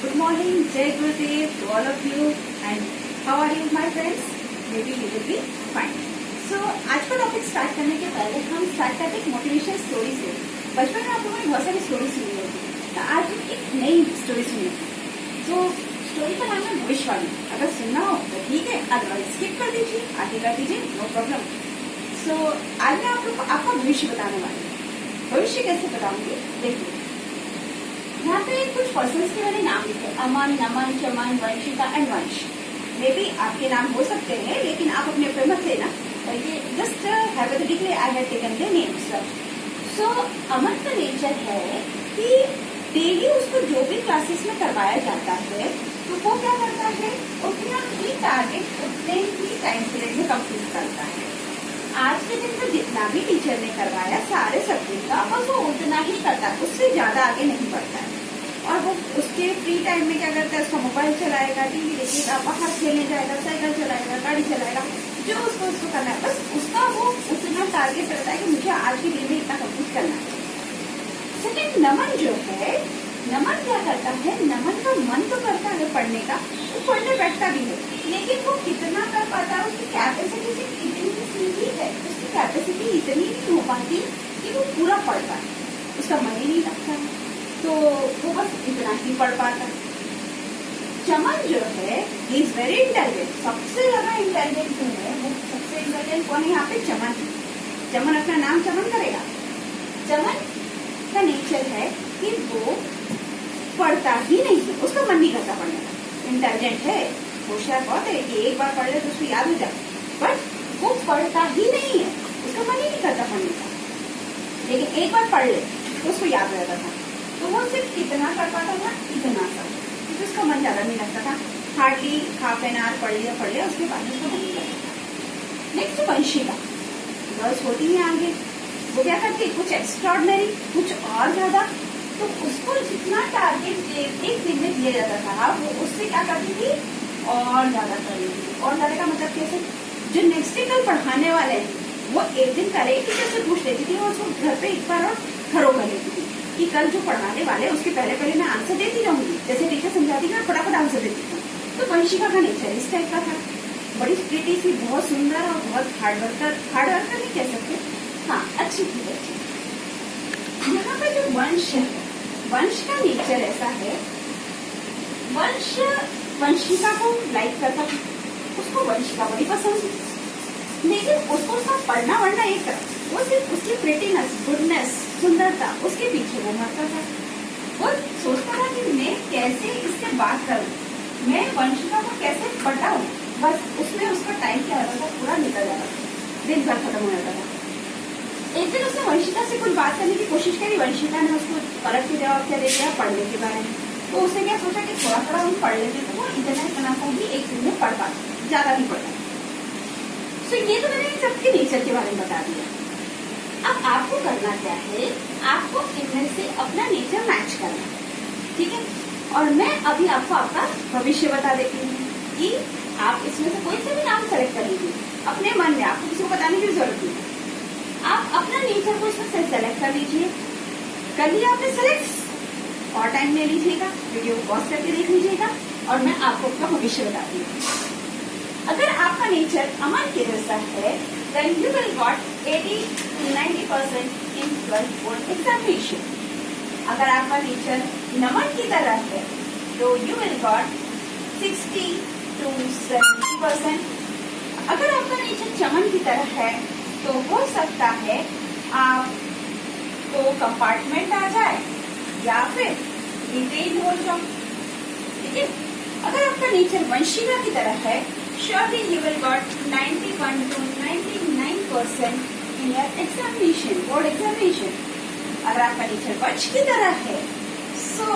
Good morning, Jai Gurudev to all of you, and how are you, my friends? Maybe you will be fine. So आज का topic start करने के पहले हम start करते हैं मोटिवेशन स्टोरी से। बचपन में आप लोगों ने बहुत सारी स्टोरी सुनी होगी, तो आज हम एक नई स्टोरी सुनेंगे। तो स्टोरी का नाम है भविष्यवाणी। अगर सुनना हो तो ठीक है, अदरवाइज स्किप कर दीजिए, आगे कर दीजिए, नो प्रॉब्लम। सो आज मैं आप लोग को आपका भविष्य बताने वाली हूँ। भविष्य कैसे बताऊंगी, देखिए यहाँ पे कुछ पर्सन्स के मैंने नाम लिखे, अमन, नमन, चमन, वंशिका एंड वंश। मे बी आपके नाम हो सकते हैं, लेकिन आप अपने ऊपर मत लेना। ये just hypothetically I have taken the names. So Aman का नेचर है कि डेली उसको जो भी क्लासेस में करवाया जाता है तो वो क्या करता है, उतना ही टारगेट उतने ही टाइम पीरियड में कंप्लीट करता है। आज के दिन में जितना भी टीचर ने करवाया सारे सब्जेक्ट का, बस वो उतना ही करता है, उससे ज्यादा आगे नहीं बढ़ता है। और वो उसके फ्री टाइम में क्या करता है, उसका मोबाइल चलाएगा, टीवी देखेगा, बाहर खेलने जाएगा, साइकिल चलाएगा, गाड़ी चलाएगा, जो उसको करना है। बस उसका वो उतना टारगेट रहता है कि मुझे आज के दिन में इतना कंप्लीट करना है। सेकेंड, नमन जो है, नमन क्या करता है, नमन का मन तो करता है पढ़ने का, वो पढ़ने बैठता भी है, लेकिन वो कितना कर पाता है, उसकी कैपेसिटी से इतनी सीधी है, उसकी कैपेसिटी इतनी नहीं हो पाती कि वो पूरा पढ़ पाए, उसका मन ही नहीं लगता, तो वो बस इतना ही पढ़ पाता है। चमन जो है, ही इज वेरी इंटेलिजेंट। सबसे ज्यादा इंटेलिजेंट जो है, वो सबसे इंटेलिजेंट कौन है यहाँ पे, चमन। चमन अपना नाम चमन करेगा। चमन का नेचर है कि वो पढ़ता ही नहीं है, उसका मन नहीं करता पढ़ने का। इंटेलिजेंट है, होशियार बहुत है कि एक बार पढ़ ले तो उसको याद हो जाए, बट वो पढ़ता ही नहीं है, उसका मन ही नहीं करता पढ़ने का। लेकिन एक बार पढ़ ले तो उसको याद रहता था, तो वो सिर्फ कितना कर पाता था, इतना सा, क्योंकि उसका मन ज्यादा नहीं लगता था। हार्डली हाफ एन आवर पढ़ लिया, उसके बाद उसका मन नहीं लगता था। नेक्स्ट वंशिका, गर्ल्स होती है आगे, वो क्या करती है, कुछ एक्स्ट्राऑर्डिनरी, कुछ और ज्यादा। तो उसको जितना टारगेट एक दिन में दिया जाता था, वो उससे क्या करती थी, और ज्यादा कर लेती थी। और ज्यादा का मतलब कैसे, जो नेक्स्ट डे कल पढ़ाने वाले हैं वो एक दिन करे, टीचर से पूछ लेती थी, और उसको घर पे एक बार और खरो कर लेती थी कि कल जो पढ़ाने वाले उसके पहले मैं आंसर देती रहूंगी, जैसे टीचर समझाती थी मैं फटाफट आंसर देती थी। तो वंशिका का नेचर इस टाइप का था, बड़ी प्रीटी सी, बहुत सुंदर और बहुत हार्ड वर्कर नहीं कह सकते, हाँ अच्छी थी बच्ची। यहाँ पे जो वंश है, वंश का नेचर ऐसा है, वंश वंशिका को लाइक करता था, उसको वंशिका बड़ी पसंद थी, लेकिन उसको उसका पढ़ना वढ़ना एक तरफ, वो सिर्फ उसकी प्रिटीनेस, गुडनेस, सुंदरता, उसके पीछे वो मरता था। वो सोचता था कि मैं कैसे इससे बात करूं, मैं वंशिका को कैसे पढ़ाऊं, बस उसमें उसका टाइम क्या होता था, पूरा निकल जाता था, दिन भर खत्म हो जाता था। एक दिन उसने वंशिका से कुछ बात करने की कोशिश करी, वंशिका ने उसको अलग से जवाब क्या दे दिया पढ़ने के बारे में। तो उसने क्या सोचा कि थोड़ा थोड़ा हम पढ़ लेते, तो वो इतना सा भी एक दिन में पढ़ पाता, ज्यादा नहीं पढ़ता। तो ये तो मैंने सबके नेचर के बारे में बता दिया। अब आपको करना क्या है, आपको इनमें से अपना नेचर मैच करना है, ठीक है। और मैं अभी आपको आपका भविष्य बता देती हूँ कि आप इसमें से कोई से भी नाम सेलेक्ट कर लीजिए अपने मन में, आपको किसी को बताने की जरूरत नहीं। आप अपना नेचर को इसमें से सेलेक्ट कर लीजिए। कर लिया आपने सेलेक्ट, और टाइम ले लीजिएगा, वीडियो को पॉज करके देख लीजिएगा, और मैं आपको अपना भविष्य बताती हूँ। अगर आपका नेचर अमन के जैसा है, then you will got 80 to 90% in 12th board examination. अगर आपका नेचर नमन की तरह है, तो you will got 60 to 70%. अगर आपका नेचर चमन की तरह है, तो हो सकता है आपको कंपार्टमेंट आ जाए या फिर रिटेन हो जाओ, ठीक है। अगर आपका नेचर वंशिका की तरह है, surely you will got 91 to 99% in your examination, board examination. अगर आपका नेचर वंश की तरह है, so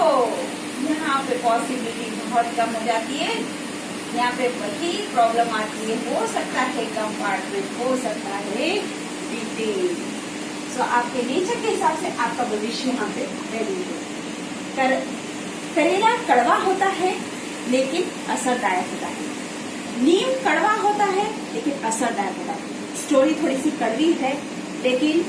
यहाँ पे पॉसिबिलिटी बहुत कम हो जाती है, यहाँ पे वही प्रॉब्लम आती है, हो सकता है कंपार्टमेंट, हो सकता है डिटेल। सो आपके नेचर के हिसाब से आपका भविष्य यहाँ पे रेडी है। करेला कड़वा होता है लेकिन असरदायक होता है, नीम कड़वा होता है लेकिन असरदायक होता है। स्टोरी थोड़ी सी कड़वी है लेकिन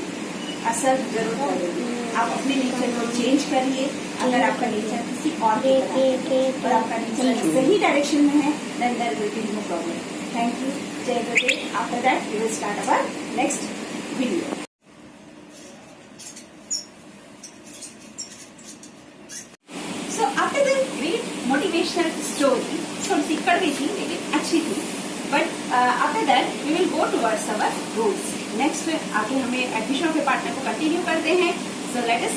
असर जरूर करेगी। आप अपने नेचर को चेंज करिए। अगर आपका नेचर किसी और के तरह है और आपका नेचर सही डायरेक्शन में है, then there will be no problem. Thank you. जय Gurudev. After that we will start our next video. So after the great motivational story, थोड़ी सी कड़वी थी लेकिन अच्छी थी, but after that we will go towards our rules. Next आगे हमें एडमिशन के पार्टनर को कंटिन्यू करते हैं। So let us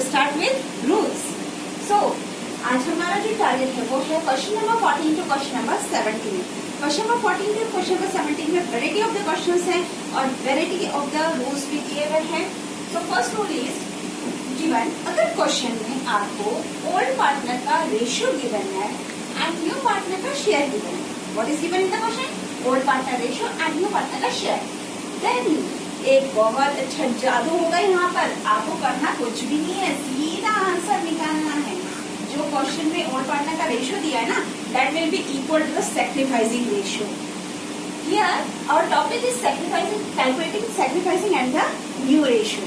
start with rules. So आज हमारा जो टारगेट है वो है question number 14 to question number 17। Question number 14 to question number 17 में वेराइटी ऑफ द क्वेश्चंस हैं और वेराइटी ऑफ द रूल्स भी दिए गए हैं। So first rule is given, अगर क्वेश्चन में आपको ओल्ड पार्टनर का रेशियो गिवन है एंड न्यू पार्टनर का शेयर गिवन है, what is given in the question? Old partner ratio and new partner का शेयर। देन एक बहुत अच्छा जादू होगा यहाँ पर, आपको करना कुछ भी नहीं है, सीधा आंसर निकालना है। जो क्वेश्चन में ओल्ड पार्टनर का रेशियो दिया है ना, that will be equal to the sacrificing ratio. Here our topic is sacrificing, calculating sacrificing and the new ratio.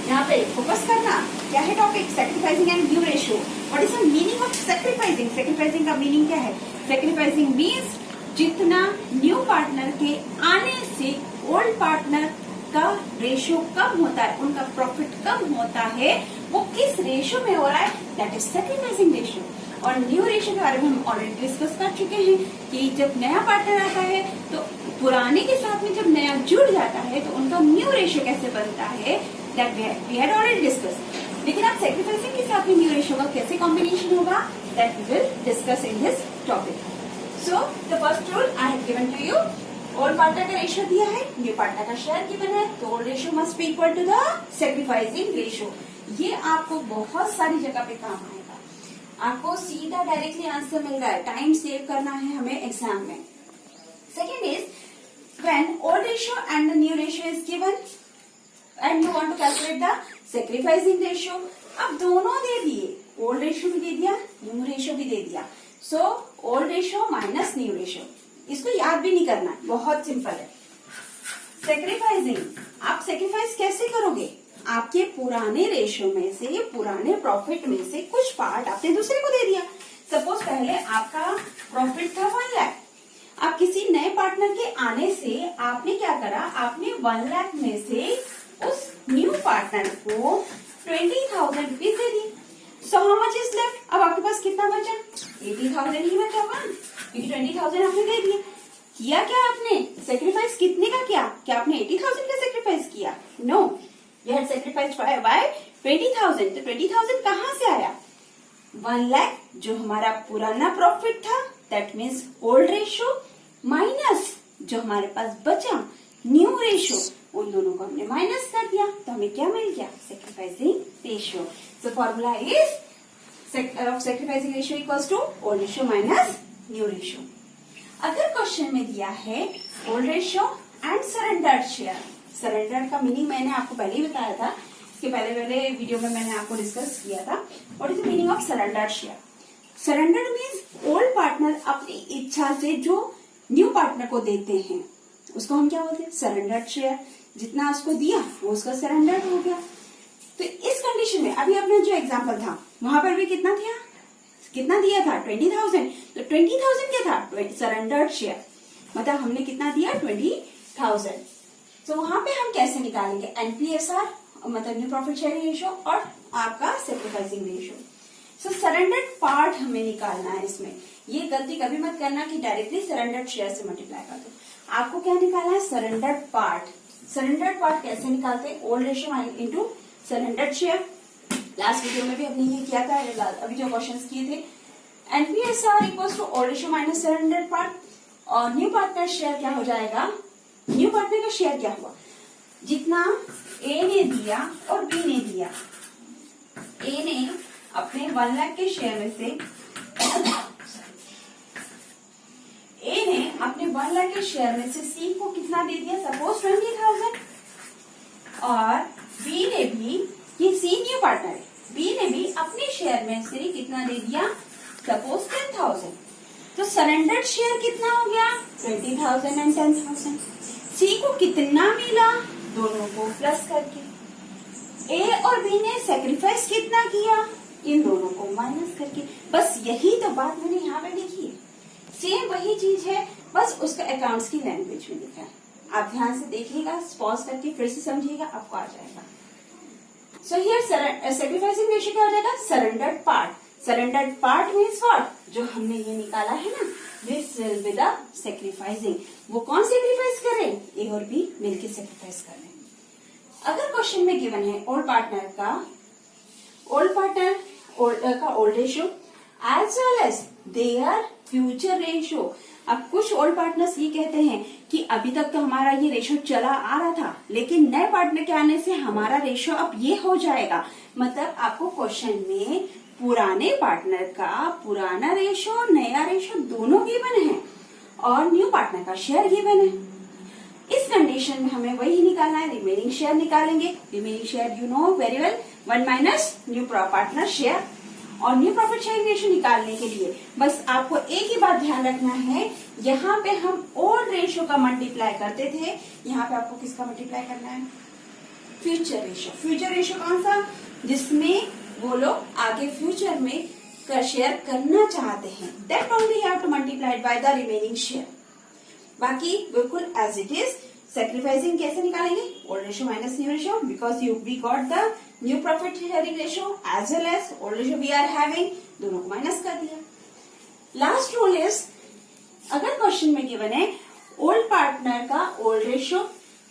यहाँ पे फोकस करना, क्या है topic? Sacrificing and new ratio. What is the meaning of sacrificing? Sacrificing का meaning क्या है? Sacrificing means जितना new partner के आने से ओल्ड पार्टनर का रेशियो कम होता है, उनका प्रॉफिट कम होता है, वो किस रेशियो में हो रहा है? That is sacrificing ratio. और न्यू रेशियो के बारे में हम ऑलरेडी डिस्कस कर चुके हैं कि जब नया पार्टनर आता है तो पुराने के साथ में जब नया जुड़ जाता है तो उनका न्यू रेशियो कैसे बनता है, that we had already discuss. लेकिन आप सैक्रिफाइसिंग के साथ में न्यू रेशियो का कैसे कॉम्बिनेशन होगा, that we will discuss in this topic. So the first rule I have given to you, old partner का रेशियो दिया है, न्यू पार्टनर का शेयर गिवन है, तो old ratio must be equal to the sacrificing ratio. ये आपको बहुत सारी जगह पे काम आएगा, आपको सीधा डायरेक्टली आंसर मिल रहा है, टाइम सेव करना है हमें एग्जाम में। Second is when old ratio and the new ratio is given and you want to calculate the sacrificing ratio. अब दोनों दे दिए, ओल्ड रेशियो भी दे दिया, न्यू रेशियो भी दे दिया। So old ratio minus new ratio, इसको याद भी नहीं करना, बहुत सिंपल है। सैक्रिफाइसिंग, आप सैक्रिफाइस कैसे करोगे? आपके पुराने रेशियो में से, पुराने प्रॉफिट में से कुछ पार्ट आपने दूसरे को दे दिया। सपोज पहले आपका प्रॉफिट था 1 लाख, आप किसी नए पार्टनर के आने से आपने क्या करा, आपने 1 लाख में से उस न्यू पार्टनर को 20,000 rupees they the. So how much is left? अब आपके पास कितना बचा? 80,000 ही बचा हुआ, क्योंकि 20,000 आपने दे दिया। किया क्या आपने? सेक्रीफाइस कितने का किया? क्या आपने 80,000 का सेक्रीफाइस किया? No, you had sacrifice by 20,000। तो 20,000 कहाँ से आया? 1 लाख जो हमारा पुराना प्रॉफिट था, that means old ratio, minus जो हमारे पास बचा न्यू रेशियो, उन दोनों को हमने माइनस कर दिया, तो हमें क्या मिल गया? Sacrificing ratio. So formula is sacrificing ratio equals to old ratio minus new ratio. अगर क्वेश्चन में दिया है old ratio and surrendered share, surrender का मीनिंग मैंने आपको पहले ही बताया था, इसके पहले वीडियो में मैंने आपको डिस्कस किया था। What is the meaning of surrendered share? Surrendered means old partner अपनी इच्छा से जो न्यू पार्टनर को देते हैं, उसको हम क्या बोलते हैं? Surrendered share. जितना उसको दिया वो उसका सरेंडर्ड हो गया। तो इस कंडीशन में अभी अपना जो एग्जाम्पल था वहां पर भी कितना दिया था? 20,000। तो 20,000 क्या था? सरेंडर्ड शेयर, मतलब हमने कितना दिया? 20,000। तो वहां पे हम कैसे निकालेंगे? एनपीएसआर, मतलब न्यू प्रॉफिट शेयरिंग रेशियो, और आपका सैक्रिफाइसिंग रेशियो। सो सरेंडर्ड पार्ट हमें निकालना है इसमें। ये गलती कभी मत करना कि डायरेक्टली सरेंडर्ड शेयर से मल्टीप्लाई कर दो। आपको क्या निकालना है? Surrendered part. सरेंडर्ड पार्ट कैसे निकालते हैं? Old ratio into surrendered share. Last video में भी हमने ये किया था, अभी जो क्वेश्चंस किए थे। NPSR equals to old ratio minus surrendered part, और न्यू पार्टनर शेयर क्या हो जाएगा? न्यू पार्टनर का शेयर क्या हुआ? जितना ए ने दिया और बी ने दिया, ए ने अपने 1 लाख के शेयर में से ए ने अपने 1 लाख के शेयर में से सी को कितना दे दिया? सपोज 20,000। और बी ने भी, ये सी न्यू पार्टनर है, बी ने भी अपने शेयर में से कितना दे दिया? सपोज 10,000। तो सरेंडर्ड शेयर कितना हो गया? 20,000 एंड 10,000। सी को कितना मिला? दोनों को प्लस करके। ए और बी ने सेक्रीफाइस कितना किया, इन दोनों को माइनस करके। बस यही तो बात मैंने यहाँ पे लिखी है, सेम वही चीज है, बस उसका अकाउंट्स की लैंग्वेज में लिखा है। आप ध्यान से देखिएगा, पॉज करके फिर से समझिएगा, आपको आ जाएगा। सो हियर सेक्रीफाइसिंग रेशियो क्या हो जाएगा, surrendered part. Surrendered part means what, जो हमने ये निकाला है ना, this will be the sacrificing. वो कौन सेक्रीफाइस कर रहे हैं, ए और बी मिलके सेक्रीफाइस कर रहे हैं। अगर क्वेश्चन में गिवन है ओल्ड पार्टनर का old ratio as well as their future ratio. अब कुछ ओल्ड पार्टनर्स ये कहते हैं कि अभी तक तो हमारा ये रेशियो चला आ रहा था, लेकिन नए पार्टनर के आने से हमारा रेशियो अब ये हो जाएगा। मतलब आपको क्वेश्चन में पुराने पार्टनर का पुराना रेशियो और नया रेशियो दोनों गिवन है और न्यू पार्टनर का शेयर गिवन है। इस कंडीशन में हमें वही निकालना है, रिमेनिंग शेयर निकालेंगे। Remaining share you know very well, 1 minus new partner share. और न्यू प्रॉफिट शेयरिंग रेशियो निकालने के लिए बस आपको एक ही बात ध्यान रखना है, यहाँ पे हम ओल्ड रेशियो का मल्टीप्लाई करते थे, यहाँ पे आपको किसका मल्टीप्लाई करना है, फ्यूचर रेशियो। फ्यूचर रेशियो कौन सा, जिसमें वो लोग आगे फ्यूचर में शेयर करना चाहते हैं, that only you have to multiply by the remaining share. बाकी बिल्कुल एज इट इज। सेक्रीफाइसिंग कैसे निकालेंगे, old ratio minus new ratio, because we got the new profit sharing ratio as well as old ratio we are having, दोनों को minus कर दिया। Last rule is, अगर question में गिवन है old partner का old ratio,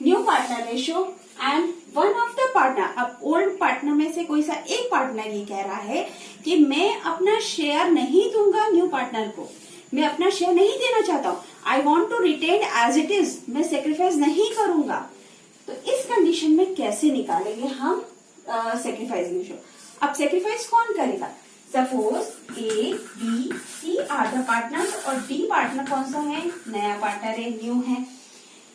new partner ratio and one of the partner, अब old partner में से कोई सा एक पार्टनर ये कह रहा है कि मैं अपना शेयर नहीं दूंगा न्यू पार्टनर को, मैं अपना शेयर नहीं देना चाहता हूँ, I want to retain as it is, मैं सेक्रीफाइस नहीं करूंगा। तो इस कंडीशन में कैसे निकालेंगे हम सेक्रीफाइस रेशियो। अब सेक्रीफाइस कौन करेगा, suppose A B C are the partner और डी पार्टनर कौन सा है, नया पार्टनर है, न्यू है।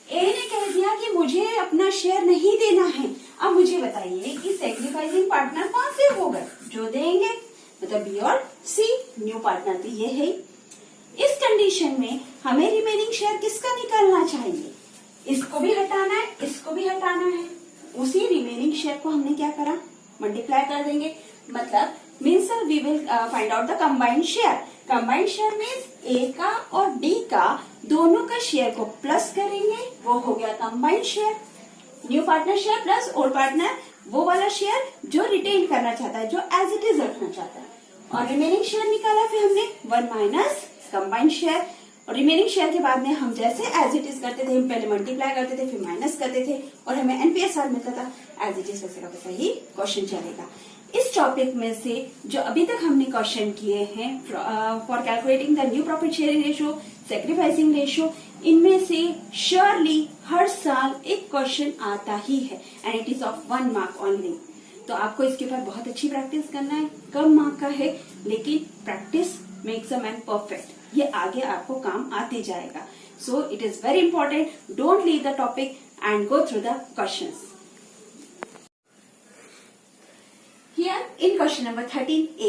ए ने कह दिया कि मुझे अपना शेयर नहीं देना है। अब मुझे बताइए कि सेक्रीफाइसिंग पार्टनर कौन से होगा, जो देंगे, मतलब बी और सी, न्यू पार्टनर तो ये है। इस कंडीशन में हमें रिमेनिंग शेयर किसका निकालना चाहिए, इसको भी हटाना है, इसको भी हटाना है। उसी रिमेनिंग शेयर को हमने क्या करा, मल्टीप्लाई कर देंगे, मतलब means we will find out the combined share. Combined share means A का और डी का दोनों का शेयर को प्लस करेंगे, वो हो गया combined share. New partner share plus old partner, वो वाला शेयर जो रिटेन करना चाहता है, जो एज इट इज रखना चाहता है। और रिमेनिंग शेयर निकाला फिर हमने 1 माइनस कंबाइंड शेयर। और रिमेनिंग शेयर के बाद में हम जैसे एज इट इज करते थे, हम पहले मल्टीप्लाई करते थे फिर माइनस करते थे और हमें एनपीएसआर मिलता था, एज इट इज वैसे का वैसा ही क्वेश्चन चलेगा। इस टॉपिक में से जो अभी तक हमने क्वेश्चन किए हैं for calculating the new profit sharing ratio, sacrificing ratio, इनमें से श्योरली हर साल एक क्वेश्चन आता ही है and it is of 1 mark only. तो आपको इसके ऊपर बहुत अच्छी प्रैक्टिस करना है, कम मार्क का है लेकिन practice makes a man perfect, ये आगे आपको काम आते जाएगा। So it is very important, don't leave the topic and go through the questions. Here in question number 13a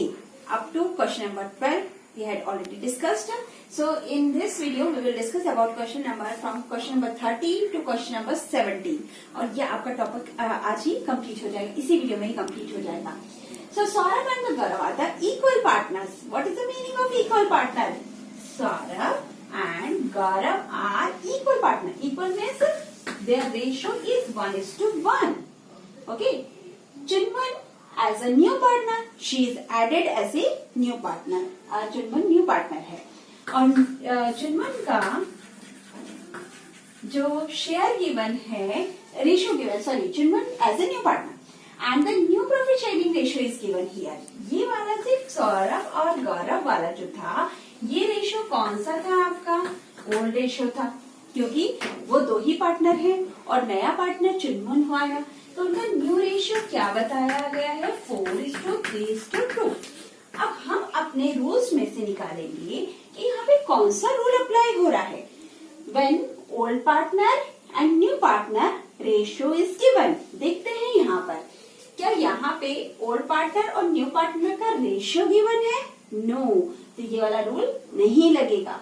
up to question number 12 we had already discussed. So in this video we will discuss about question number from question number 13 to question number 17 और ये आपका topic आज ही complete हो जाएगा, इसी video में ही complete हो जाएगा। So Saurabh and Gaurav are the equal partners. What is the meaning of equal partner? Saurabh and Gaurav are equal partner. Equal means their ratio is 1:1. Okay. Chinman as a new partner, she is added as a new partner. Chunman new partner है और चुनमन का जो share given है, ratio given, sorry, Chunman as a new partner and the new profit sharing ratio is given here. ये वाला सिर्फ सौरभ और गौरव वाला जो था, ये रेशियो कौन सा था आपका, ओल्ड रेशियो था, क्योंकि वो दो ही पार्टनर हैं और नया पार्टनर चुनमन हुआ, तो उनका न्यू रेशियो क्या बताया गया है, 4:3:2। अब हम अपने रूल्स में से निकालेंगे कि यहाँ पे कौन सा रूल अप्लाई हो रहा है। When old partner and new partner ratio is given, देखते हैं यहाँ पर क्या यहाँ पे ओल्ड पार्टनर और न्यू पार्टनर का रेशियो गिवन है, नो, तो ये वाला रूल नहीं लगेगा।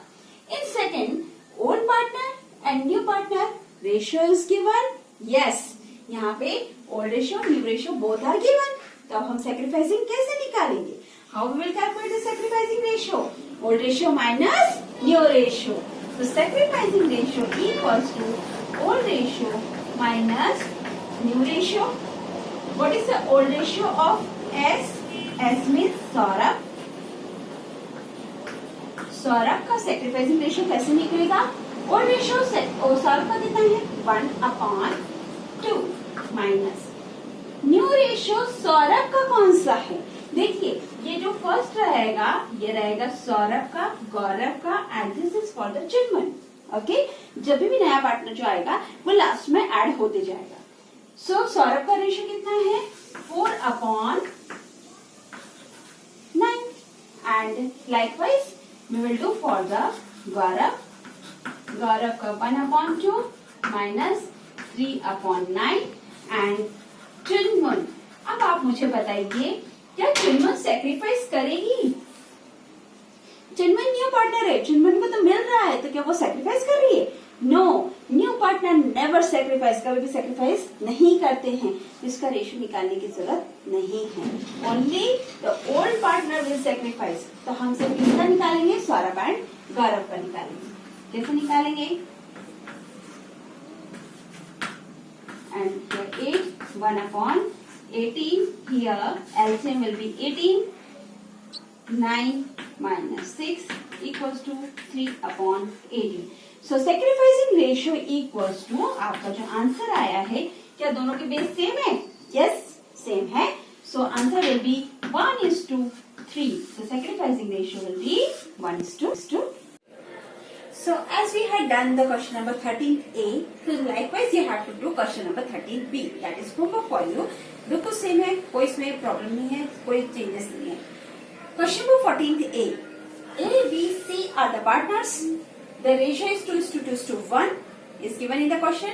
In second, old partner and new partner ratio is given, yes, यहाँ पे old ratio new ratio both are given, तो हम सेक्रीफाइसिंग कैसे निकालेंगे? How we will calculate the sacrificing ratio? Old ratio minus new ratio, तो sacrificing ratio equals to old ratio minus new ratio. What is the old ratio of S? S means Saurabh. Saurabh का sacrificing ratio कैसे निकलेगा? Old ratio से सौरभ का कितना है? 1/2 minus new ratio Saurabh का कौन सा है? देखिए ये जो फर्स्ट रहेगा ये रहेगा सौरभ का, गौरव का, and this is for the Chinmay. Okay, जब भी नया पार्टनर जो आएगा वो लास्ट में ऐड होते जाएगा. सो सौरभ का रेशियो कितना है? 4/9 and likewise we will do for the Gaurav. Gaurav का 1/2 minus 3/9 and चिन्मय. अब आप मुझे बताइए क्या चिन्मय सेक्रीफाइस करेगी? चिन्मय न्यू पार्टनर है, चिन्मय को तो मिल रहा है, तो क्या वो सेक्रीफाइस कर रही है? No, new partner never sacrifice, कभी भी सेक्रीफाइस नहीं करते हैं. इसका रेशियो निकालने की जरूरत नहीं है. Only the old partner will sacrifice. तो हम सिर्फ किसका निकालेंगे? सौरभ एंड गौरव का निकालेंगे. कैसे निकालेंगे? And 8 1/18 here LCM will be 18. 9 minus 6 equals to 3/18. So sacrificing ratio equals to, आपका जो आंसर आया है क्या दोनों के बेस सेम है? Yes, सेम है. So answer will be 1:3. So sacrificing ratio will be 1:2. So as we had done the question number 13A, so likewise you have to do question number 13B. That is homework for you. बिल्कुल same है, कोई इसमें problem नहीं है, कोई changes नहीं है. Question number 14A. A, B, C are the partners. The ratio is 2:1 is given in the question.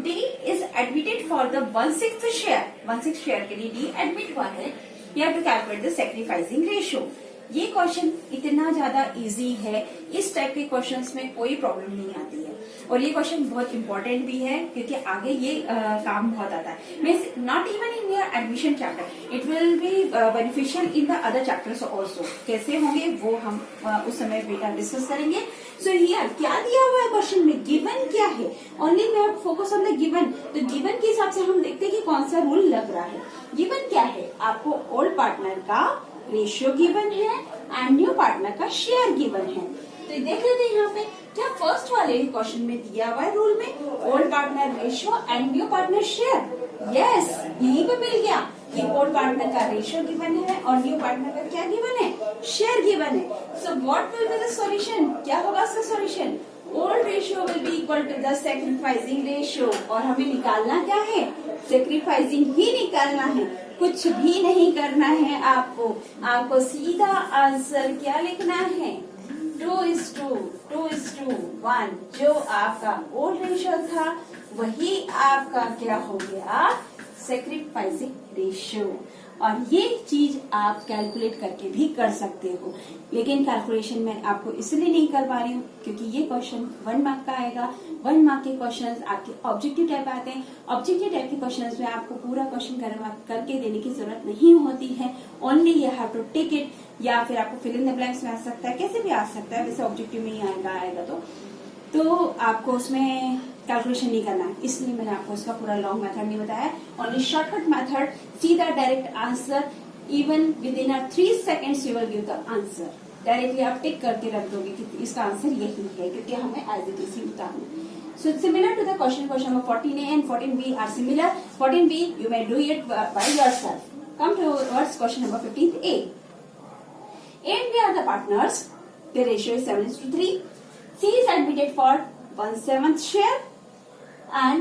D is admitted for the 1/6 share. 1/6 share के लिए D admit हुआ है. You have to calculate the sacrificing ratio. ये question इतना ज्यादा easy है, इस type के क्वेश्चंस में कोई प्रॉब्लम नहीं आती है. और ये क्वेश्चन बहुत इंपॉर्टेंट भी है क्योंकि आगे ये काम बहुत आता है. Means not even in your admission chapter, it will be beneficial in the other chapters also. कैसे होंगे वो हम उस समय डिस्कस करेंगे. सो हियर क्या दिया हुआ है क्वेश्चन में? गिवन क्या है? Only we have focus on the given. तो गिवन के हिसाब से हम देखते हैं कि कौन सा रूल लग रहा है. गिवन क्या है? आपको ओल्ड पार्टनर का रेशियो गिवन है एंड न्यू पार्टनर का शेयर गिवन है. तो देख लेते हैं यहाँ पे क्या फर्स्ट वाले क्वेश्चन में दिया हुआ है रूल में old partner ratio and new partner share. Yes, यहीं पे मिल गया कि ओल्ड पार्टनर का रेशियो गिवन है और न्यू पार्टनर का क्या गिवन है? शेयर गिवन है. So what will be the solution? क्या होगा इसका solution? Old ratio will be equal to the sacrificing ratio. और हमें निकालना क्या है? सेक्रीफाइसिंग ही निकालना है, कुछ भी नहीं करना है आपको. आपको सीधा आंसर क्या लिखना है? 2:1. जो आपका ओल्ड रेशियो था वही आपका क्या हो गया? Sacrificing ratio. और ये चीज आप कैलकुलेट करके भी कर सकते हो, लेकिन कैलकुलेशन में आपको इसलिए नहीं कर पा रही हूँ क्योंकि ये क्वेश्चन 1 मार्क का आएगा. 1 मार्क के क्वेश्चंस आपके ऑब्जेक्टिव टाइप आते हैं. ऑब्जेक्टिव टाइप के क्वेश्चंस में आपको पूरा क्वेश्चन करके देने की जरूरत नहीं होती है. Only you have to take it, या फिर आपको फिल इन द ब्लैंक्स में आ सकता है, कैसे भी आ सकता है. वैसे ऑब्जेक्टिव में ही आएगा तो आपको उसमें कैलकुलेशन नहीं करना है, इसलिए मैंने आपको इसका पूरा लॉन्ग मेथड नहीं बताया. ओनली शॉर्टकट मेथड, सीधा direct answer. Even with in 3 seconds you will give the answer. Directly आप टिक करके रख दोगे कि इसका आंसर यही है क्योंकि हमें एज इट इज उतारना. So it's similar to the question number 14A and 14B are similar. 14B you may do it by yourself. Come towards question number 15A. A and B are the partners. The ratio is 7:3. C is admitted for 1/7 share. And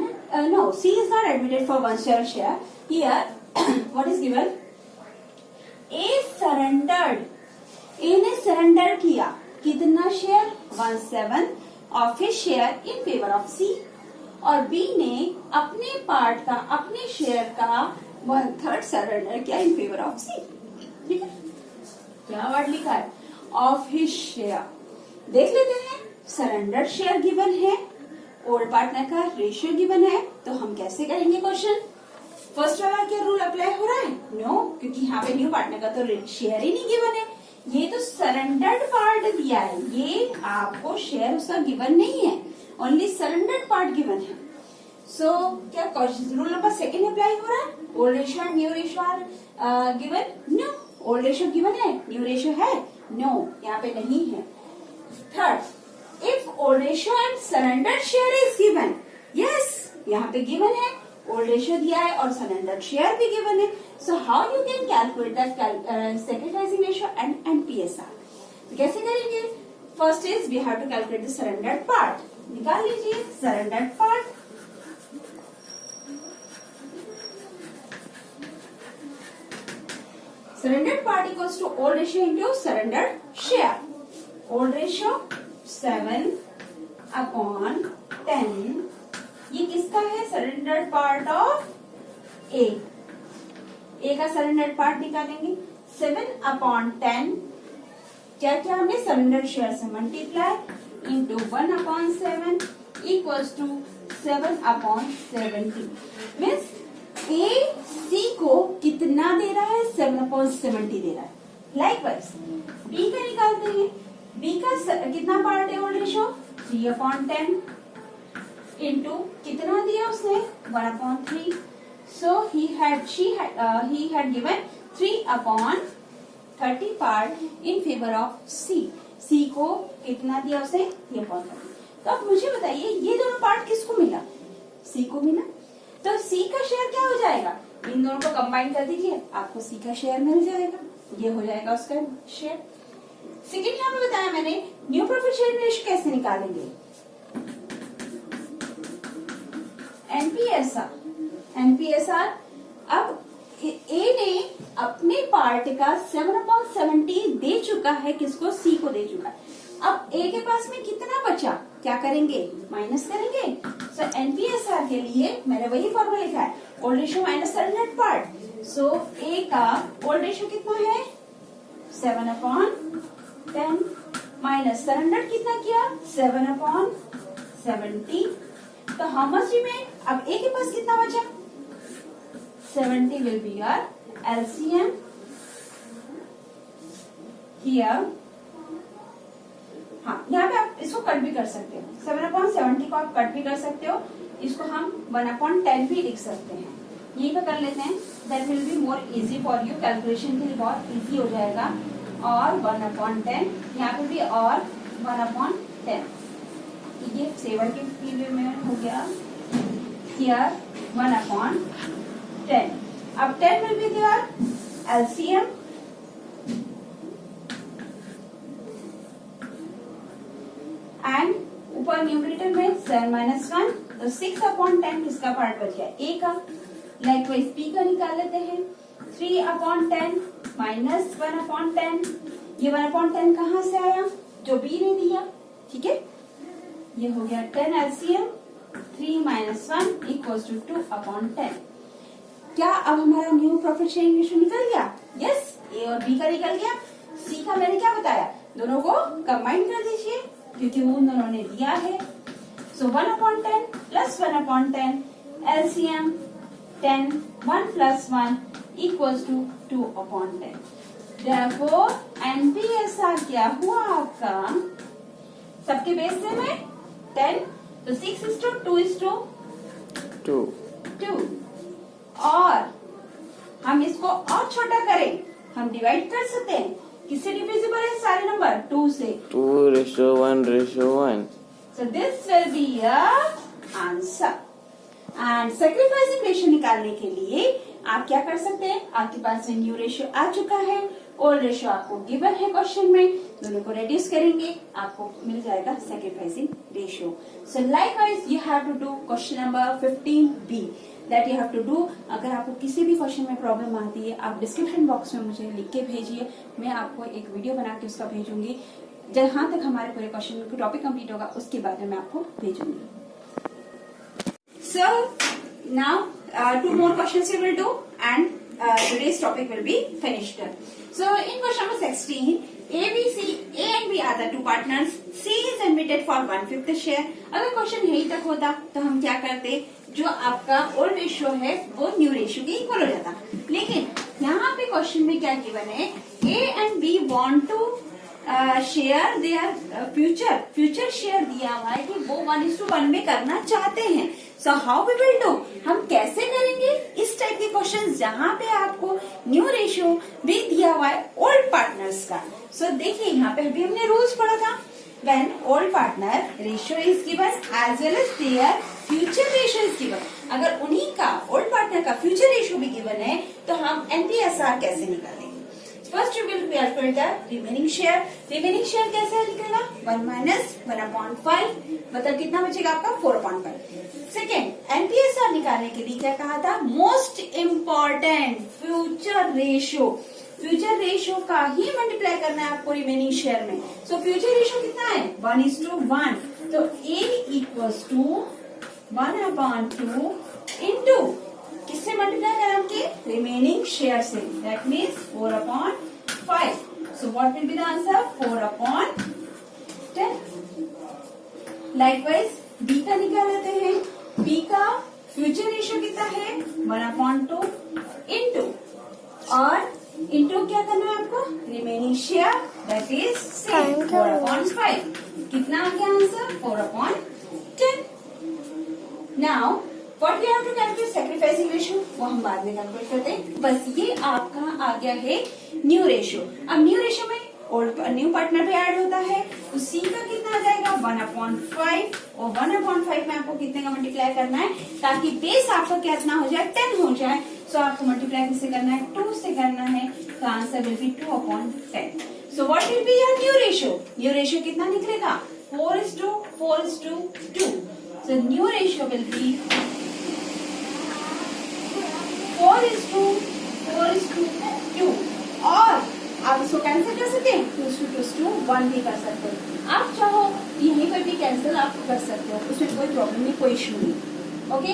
no, C is not admitted for 1/7 share. Here, what is given? A surrendered. A ने surrender किया कितना share? 1/7 of his share in favor of C. और B ने अपने part का, अपने share का 1/3 surrender किया in favor of C. ठीक है, क्या वर्ड लिखा है? Of his share. देख लेते हैं. सरेंडर शेयर गिवन है, ओल्ड पार्टनर का रेशियो गिवन है, तो हम कैसे करेंगे क्वेश्चन? फर्स्ट वाला क्या रूल अप्लाई हो रहा है? नो, क्योंकि यहाँ पे न्यू पार्टनर का तो शेयर ही नहीं गिवन है। ये तो सरेंडर्ड पार्ट दिया है, ये आपको शेयर उसका गिवन नहीं है, ओनली सरेंडर्ड पार्ट गिवन है। सो क्या रूल नंबर सेकेंड अप्लाई हो रहा है? Old ratio and new ratio are given? No. Old ratio given है, न्यू रेशियो है? नो, यहाँ पे नहीं है। Third, if old ratio and surrendered share is given, yes, यहाँ पे गिवन है, ओल्ड रेशियो दिया है और सरेंडर्ड शेयर भी गिवन है। So how you can calculate that sacrificing ratio and NPSR? कैसे करेंगे? First is we have to calculate the surrendered part. निकाल लीजिए surrendered part. Surrendered part equals to old ratio into surrendered share. Old ratio 7/10. ये किसका है? surrendered part of A. A का surrendered part निकालेंगे। 7/10 क्या क्या हमने surrendered share से multiply into 1/7 equals to 7/70. Means A C को कितना दे रहा है? 7/70 दे रहा है। लाइकवाइज बी का निकालते हैं। बी का कितना पार्ट है ओल्ड रेशियो? 3/10 इंटू कितना दिया उसने? 1/3. So he had given 3/30 part in favour of C. C को कितना दिया उसने? 3/30. तो अब मुझे बताइए ये दोनों पार्ट किसको मिला? सी को मिला। तो सी का शेयर क्या हो जाएगा? इन दोनों को कंबाइन कर दीजिए, आपको सी का शेयर मिल जाएगा। ये हो जाएगा उसका शेयर। सेकेंड यहाँ पे बताया मैंने न्यू प्रॉफिट शेयर रेशियो कैसे निकालेंगे? एनपीएसआर। अब ए ने अपने पार्ट का 7/70 दे चुका है, किसको? सी को दे चुका है। अब ए के पास में कितना बचा? क्या करेंगे? माइनस करेंगे। सो एनपीएसआर के लिए मैंने वही फॉर्मूला लिखा है, old ratio minus surrendered part. So A का ओल्ड रेशियो कितना है? 7/10 माइनस सरेंडर्ड कितना किया? 7/70। तो हाउ मच रिमेन? अब ए के पास कितना बचा? 70 will be your LCM here. हाँ, यहाँ पे आप इसको कट भी कर सकते हो, 7/70 को आप कट भी कर सकते हो। इसको हम 1/10 भी लिख सकते हैं। यही पे कर लेते हैं, that will be more easy for you, calculation के लिए बहुत इजी हो जाएगा। और 1/10 यहाँ पे भी, और 1/10 ये सेवर के वे में हो गया। हियर 1/10। अब 10 will be their LCM and ऊपर न्यूमरेटर में 7-1, तो 6/10 किसका पार्ट बच गया? ए का। लाइकवाइज बी का निकाल लेते हैं। 3/10 माइनस 1/10। ये 1/10 कहाँ से आया? जो बी ने दिया, ठीक है। ये हो गया 10 एलसीएम। 3 - 1 equals to 2/10। क्या अब हमारा न्यू प्रॉफिट शेयरिंग रेशियो निकल गया? यस, ए और बी का निकल गया। सी का मैंने क्या बताया? दोनों को कंबाइन कर दीजिए, क्योंकि वो दोनों ने दिया है। So 1/10 plus 1/10 LCM 10, 1 + 1 equals to 2/10। Therefore NPSR क्या हुआ आपका? सबके बेस सेम है 10, तो 6:2:2। और हम इसको और छोटा करें, हम डिवाइड कर सकते हैं। किससे डिविजिबल है सारे नंबर? 2 से। 2:1:1। So this will be your answer. And sacrificing ratio निकालने के लिए आप क्या कर सकते हैं? आपके पास में न्यू रेशियो आ चुका है, ओल्ड रेशियो आपको गिवन है क्वेश्चन में, दोनों को रेड्यूस करेंगे, आपको मिल जाएगा sacrificing ratio. So likewise you have to do question number 15B, that you have to do. अगर आपको किसी भी क्वेश्चन में प्रॉब्लम आती है, आप डिस्क्रिप्शन बॉक्स में मुझे लिख के भेजिए, मैं आपको एक वीडियो बना के उसका भेजूंगी। जहां तक हमारे पूरे क्वेश्चन का टॉपिक कंप्लीट होगा उसके बाद में मैं आपको भेजूंगी। So now 2 more questions we will do and today's topic will be finished. So in question number 16, A and B are the two partners. C is admitted for 1/5 share. अगर question यही तक होता तो हम क्या करते? जो आपका ओल्ड रेशियो है वो न्यू रेशियो के इक्वल हो जाता। लेकिन यहाँ पे क्वेश्चन में क्या गिवन है, A and B want to share their future share दिया हुआ है कि वो 1:1 में करना चाहते हैं। So how we will do, हम कैसे करेंगे इस टाइप के क्वेश्चन जहाँ पे आपको न्यू रेशियो भी दिया हुआ है ओल्ड पार्टनर्स का। सो देखिए यहाँ पे अभी हमने रूल्स पढ़ा था, when old partner ratio is given as well as their future ratio is given, अगर उन्हीं का ओल्ड पार्टनर का फ्यूचर रेशियो भी गिवन है तो हम एनपीएसआर कैसे निकालेंगे। First we will calculate the remaining share. Remaining share कैसे निकलेगा, 1 माइनस 1/5, मतलब कितना बचेगा आपका 4/5। सेकेंड, एनपीएसआर निकालने के लिए क्या कहा था, most important future ratio, future ratio का ही मल्टीप्लाई करना है आपको रिमेनिंग शेयर में। सो फ्यूचर रेशियो कितना है, 1:1, तो ए इक्वल्स टू 1/2 इंटू किससे मल्टीप्लाई करें, आपके रिमेनिंग शेयर से, that means 4/5। So what will be the answer, 4/10। Likewise B का निकाल लेते हैं, बी का फ्यूचर रेशियो कितना है, 1/2 इंटू, और इंटू क्या करना है आपको, रिमेनिंग शेयर दैट इज 4/5। कितना आ गया answer, 4/10। Now what we have to calculate, sacrificing ratio, वो हम बाद में कैलकुलेट करते हैं। बस ये आपका आ गया है न्यू रेशियो। अब न्यू रेशियो में ओल्ड न्यू पार्टनर भी ऐड होता है, तो सी का कितना आ जाएगा 1/5, और 1/5 में आपको कितने का मल्टीप्लाई करना है ताकि बेस आपका कितना हो जाए, 10 हो जाए। सो आपको मल्टीप्लाई किससे करना है, 2 से करना है, तो answer will be 2/10। So what will be your new ratio, new ratio कितना निकलेगा, 4:2। सो न्यू रेशियो विल बी 4:2, और आप इसको कैंसिल कर सकते हैं, 2:1 भी कर सकते हैं। आप चाहो यहीं पर भी कैंसिल आप कर सकते हो, उसमें कोई प्रॉब्लम नहीं, कोई इशू नहीं। Okay,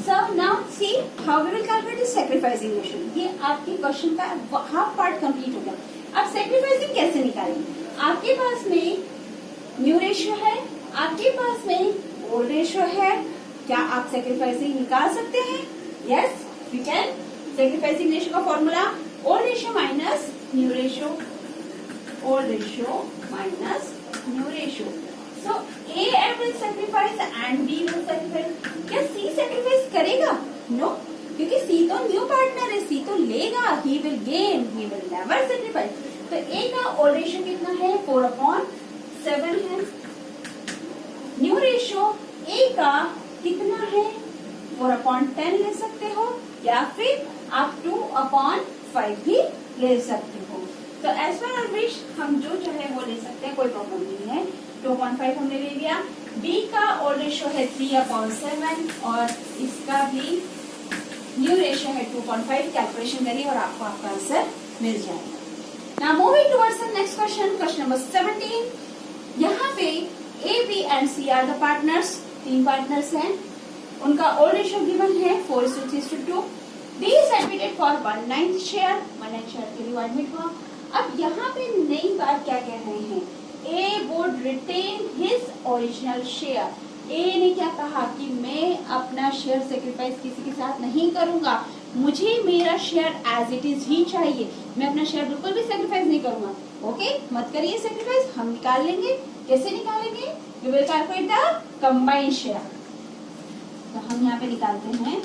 so now see how we will calculate sacrificing ratio. ये आपके क्वेश्चन का हाफ पार्ट कंप्लीट हो गया। अब सैक्रिफाइसिंग कैसे निकालेंगे, आपके पास में न्यू रेशियो है, आपके पास में ओल्ड रेशियो है, क्या आप सैक्रिफाइसिंग निकाल सकते हैं, yes we can. Sacrificing ratio का formula old ratio minus new ratio, old ratio minus new ratio. So A will sacrifice and B will sacrifice. क्या सी सैक्रिफाइस करेगा, नो, क्योंकि सी तो न्यू पार्टनर है, सी तो लेगा, he will gain, he will never sacrifice. तो ए का old ratio कितना है, 4/7 है। न्यू रेशियो ए का कितना है, 4/10 ले सकते हो, या फिर आप 2/5 भी ले सकते हो। तो एज पर आवर विश हम जो चाहे वो ले सकते हैं, कोई प्रॉब्लम नहीं है। 2/5 हमने ले लिया। बी का ओल्ड रेशियो है 3/7, और इसका भी न्यू रेशियो है 2/5। कैलकुलेशन करिए और आपको आपका आंसर मिल जाएगा। Now moving towards the next question, question number 17। यहाँ पे A, B and C are the partners, 3 partners हैं, उनका ओल्ड रेशियो गिवन है 4:3:2। B is admitted for 1/9 share, 1/9 share के लिए एडमिट हुआ। अब यहाँ पे नई बात क्या कह रहे हैं, A would retain his original share. A ने क्या कहा कि मैं अपना शेयर सेक्रीफाइस किसी के साथ नहीं करूंगा, मुझे मेरा शेयर एज इट इज ही चाहिए, मैं अपना शेयर बिल्कुल भी सेक्रीफाइस नहीं करूंगा। ओके, मत करिए सेक्रीफाइस, हम निकाल लेंगे। कैसे निकालेंगे, we will calculate the combined share. तो हम यहाँ पे निकालते हैं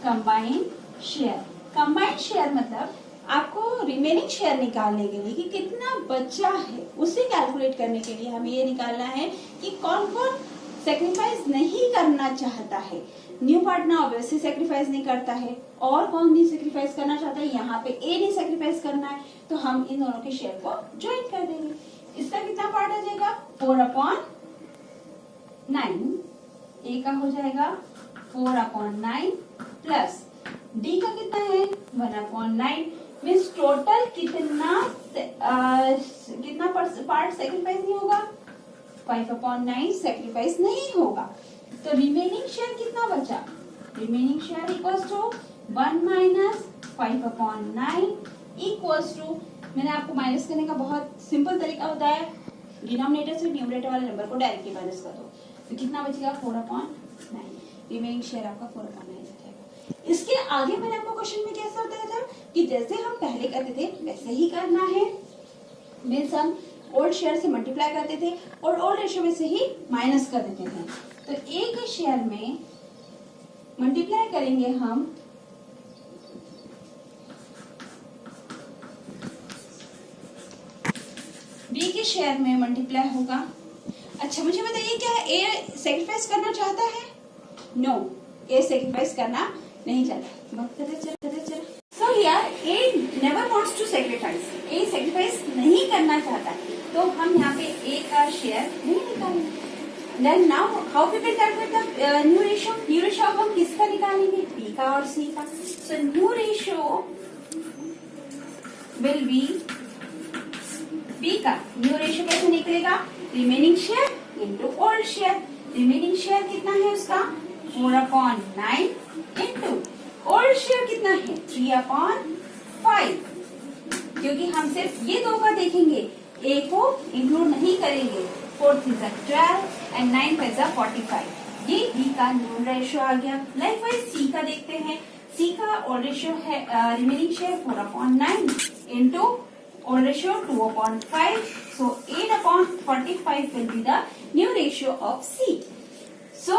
कंबाइंड शेयर। कंबाइंड शेयर मतलब आपको रिमेनिंग शेयर निकालने के लिए कि कितना बचा है उसे कैलकुलेट करने के लिए हमें ये निकालना है कि कौन कौन सेक्रीफाइस नहीं करना चाहता है। न्यू पार्टनर ऑब्वियसली सेक्रीफाइस नहीं करता है, और कौन नहीं सेक्रीफाइस करना चाहता है, यहाँ पे ए नहीं सेक्रीफाइस करना है, तो हम इन दोनों के शेयर को ज्वाइन कर देंगे। इसका कितना पार्ट आ जाएगा, 4/9। ए का हो जाएगा 4/9 प्लस डी का कितना है 1/9, मीन्स टोटल कितना पार्ट सेक्रीफाइस नहीं होगा, 5/9 सेक्रीफाइस नहीं होगा। तो रिमेनिंग शेयर कितना बचा, remaining share equals to 1 minus 5/9 equals to, मैंने आपको माइनस करने का बहुत सिंपल तरीका होता है, डिनोमिनेटर से न्यूमरेटर वाले नंबर को डायरेक्टली माइनस कर दो, तो कितना बचेगा 4/9। रिमेनिंग शेयर आपका 4/9 आ जाएगा। इसके आगे मैंने आपको क्वेश्चन में कैसा बताया था कि जैसे हम पहले करते थे वैसे ही करना है। मीन्स हम ओल्ड शेयर से मल्टीप्लाई करते थे और ओल्ड रेशियो में से ही माइनस कर देते थे। तो ए के शेयर में मल्टीप्लाई करेंगे हम बी के शेयर में मल्टीप्लाई होगा। अच्छा मुझे बताइए क्या ए सेक्रीफाइस करना चाहता है? नो, ए सेक्रीफाइस करना नहीं चाहता। बात करते चला। So here A never wants to sacrifice, A sacrifice नहीं करना चाहता, तो हम यहाँ पे ए का शेयर नहीं निकालेंगे। Then now how we will calculate the new ratio? New ratio अब हम किसका निकालेंगे? बी का और सी का। So new ratio will be B का न्यू रेशियो कैसे निकलेगा? Remaining share into old share. Remaining share कितना है उसका? 4/9 इंटू ओल्ड शेयर कितना है? 3/5। क्योंकि हम सिर्फ ये दो का देखेंगे, ए को इंक्लूड नहीं करेंगे। 4 3 12 एंड 9 5 45। ये बी का न्यू रेशियो आ गया। लाइकवाइज सी का देखते हैं। सी का ओल्ड रेशियो है remaining share 4/9 into old ratio 2/5. So 8/45 will be the new ratio of C. So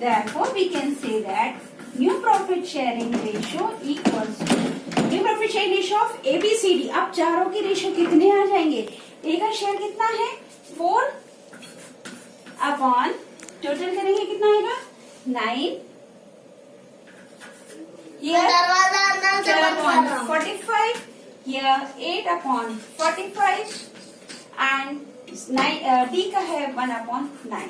therefore we can say that new profit sharing ratio equals to new profit sharing ratio of ABCD. अब चारों की ratio कितने आ जाएंगे? A का share कितना है? 4 upon total करेंगे कितना आएगा? 9 12/45. Here 8/45 and D का है 1/9।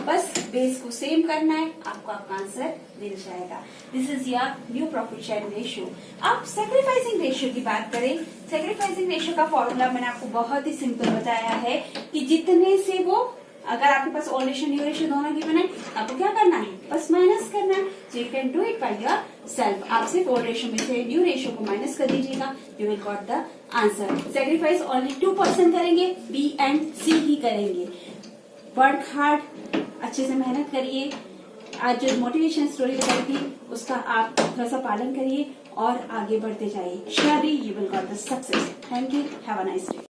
बस बेस को सेम करना है, आपको आपका आंसर मिल जाएगा। This is your new profit sharing ratio. अब सेक्रीफाइसिंग रेशियो की बात करें। सेक्रीफाइसिंग रेशियो का फॉर्मूला मैंने आपको बहुत ही सिंपल बताया है कि जितने से वो, अगर आपके पास ओल्ड रेशियो न्यू रेशियो दोनों गिवन है, आपको क्या करना है? बस माइनस करना है। So you can do it by your self. आप सिर्फ ओल्ड रेशियो में से न्यू रेशियो को माइनस कर दीजिएगा, you will got the answer. Sacrifice only 2% करेंगे, बी एंड सी ही करेंगे। वर्क हार्ड, अच्छे से मेहनत करिए। आज जो मोटिवेशन स्टोरी बताई थी उसका आप थोड़ा सा पालन करिए और आगे बढ़ते जाइए। Surely you will got the success. Thank you, have a nice day.